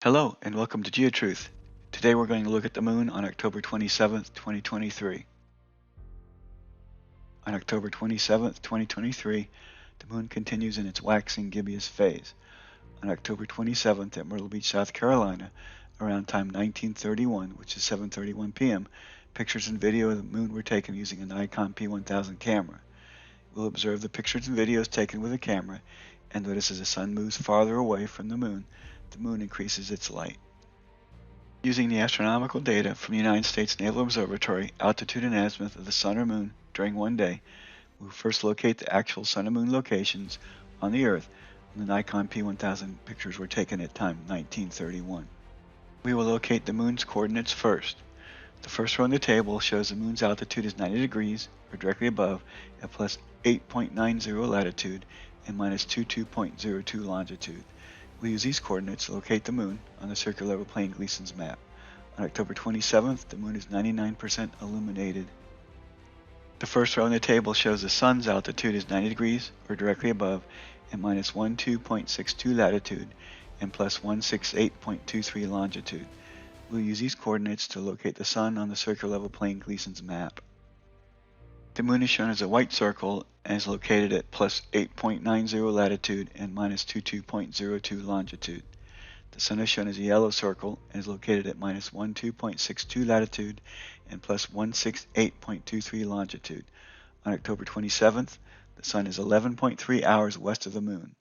Hello and welcome to GeoTruth. Today we're going to look at the moon on October 27th, 2023. On October 27th, 2023, the moon continues in its waxing gibbous phase. On October 27th at Myrtle Beach, South Carolina, around time 1931, which is 7:31 p.m., pictures and video of the moon were taken using a Nikon P1000 camera. We'll observe the pictures and videos taken with the camera and notice as the sun moves farther away from the moon increases its light. Using the astronomical data from the United States Naval Observatory, altitude and azimuth of the sun or moon during one day, we will first locate the actual sun and moon locations on the Earth when the Nikon P1000 pictures were taken at time 1931. We will locate the moon's coordinates first. The first row in the table shows the moon's altitude is 90 degrees, or directly above, at plus 8.90 latitude and minus 22.02 longitude. We use these coordinates to locate the moon on the circular level plane Gleason's map. On October 27th, the moon is 99% illuminated. The first row in the table shows the sun's altitude is 90 degrees, or directly above, at minus 12.62 latitude and plus 168.23 longitude. We'll use these coordinates to locate the sun on the circular level plane Gleason's map. The moon is shown as a white circle and is located at plus 8.90 latitude and minus 22.02 longitude. The sun is shown as a yellow circle and is located at minus 12.62 latitude and plus 168.23 longitude. On October 27th, the sun is 11.3 hours west of the moon.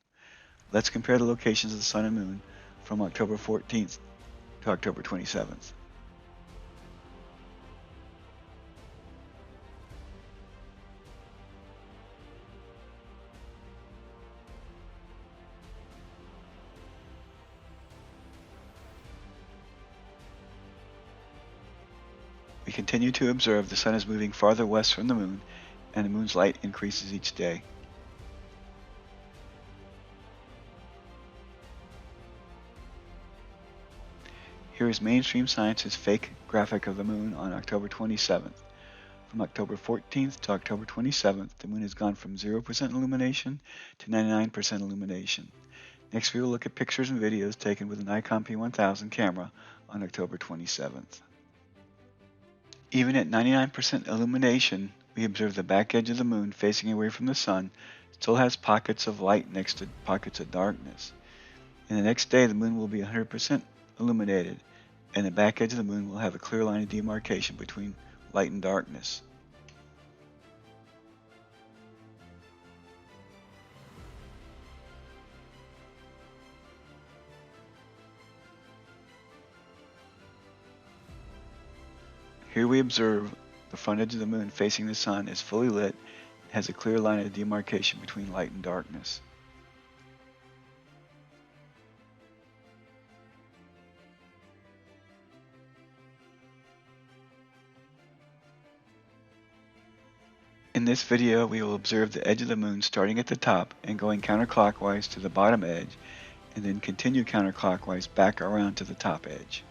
Let's compare the locations of the sun and moon from October 14th to October 27th. We continue to observe the sun is moving farther west from the moon, and the moon's light increases each day. Here is Mainstream Science's fake graphic of the moon on October 27th. From October 14th to October 27th, the moon has gone from 0% illumination to 99% illumination. Next, we will look at pictures and videos taken with a Nikon P1000 camera on October 27th. Even at 99% illumination, we observe the back edge of the moon facing away from the sun still has pockets of light next to pockets of darkness. In the next day, the moon will be 100% illuminated, and the back edge of the moon will have a clear line of demarcation between light and darkness. Here we observe the front edge of the moon facing the sun is fully lit and has a clear line of demarcation between light and darkness. In this video, we will observe the edge of the moon starting at the top and going counterclockwise to the bottom edge, and then continue counterclockwise back around to the top edge.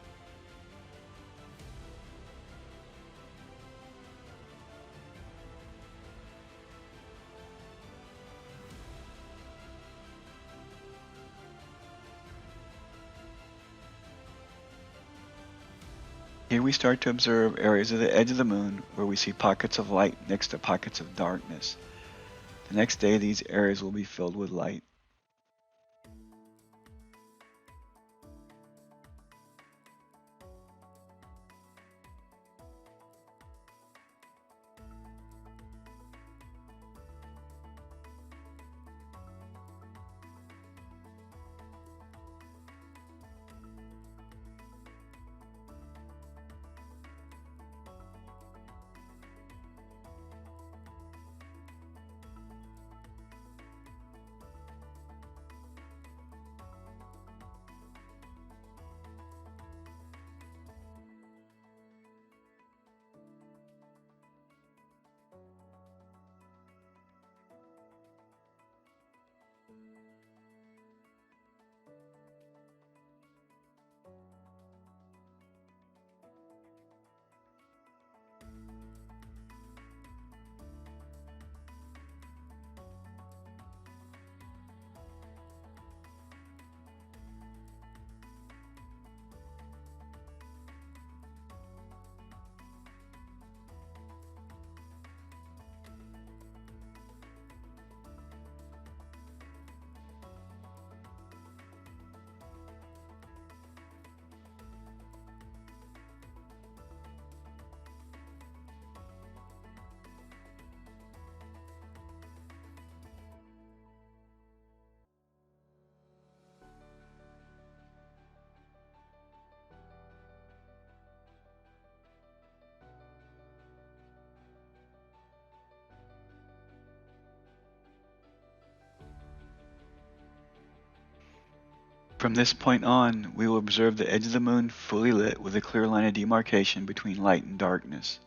Here we start to observe areas of the edge of the moon where we see pockets of light next to pockets of darkness. The next day, these areas will be filled with light. From this point on, we will observe the edge of the moon fully lit with a clear line of demarcation between light and darkness.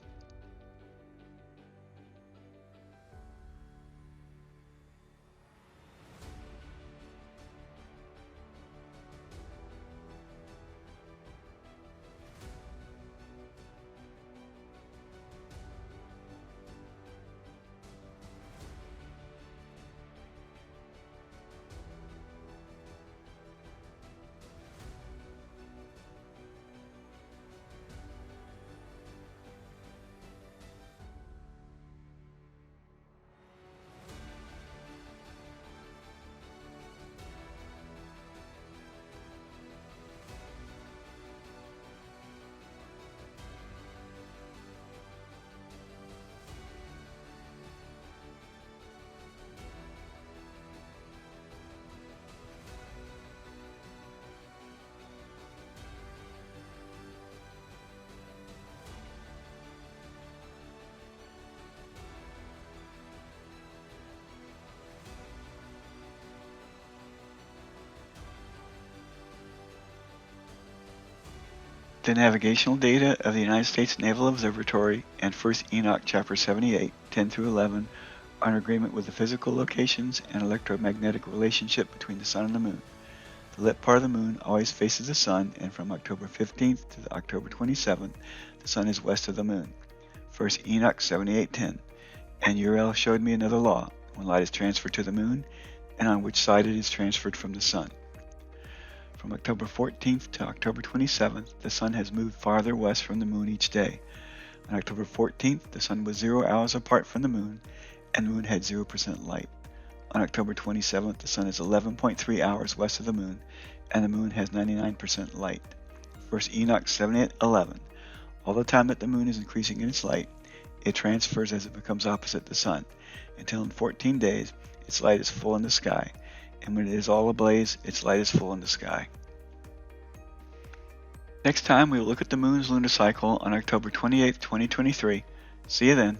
The navigational data of the United States Naval Observatory and 1st Enoch Chapter 78, 10 through 11, are in agreement with the physical locations and electromagnetic relationship between the Sun and the Moon. The lit part of the Moon always faces the Sun, and from October 15th to October 27th, the Sun is west of the Moon. 1st Enoch 78:10. And Uriel showed me another law, when light is transferred to the Moon, and on which side it is transferred from the Sun. From October 14th to October 27th, the Sun has moved farther west from the Moon each day. On October 14th, the Sun was 0 hours apart from the Moon, and the Moon had 0% light. On October 27th, the Sun is 11.3 hours west of the Moon, and the Moon has 99% light. 1st Enoch 78:11. All the time that the Moon is increasing in its light, it transfers as it becomes opposite the Sun, until in 14 days, its light is full in the sky, and when it is all ablaze, its light is full in the sky. Next time we will look at the Moon's lunar cycle on October 28, 2023. See you then.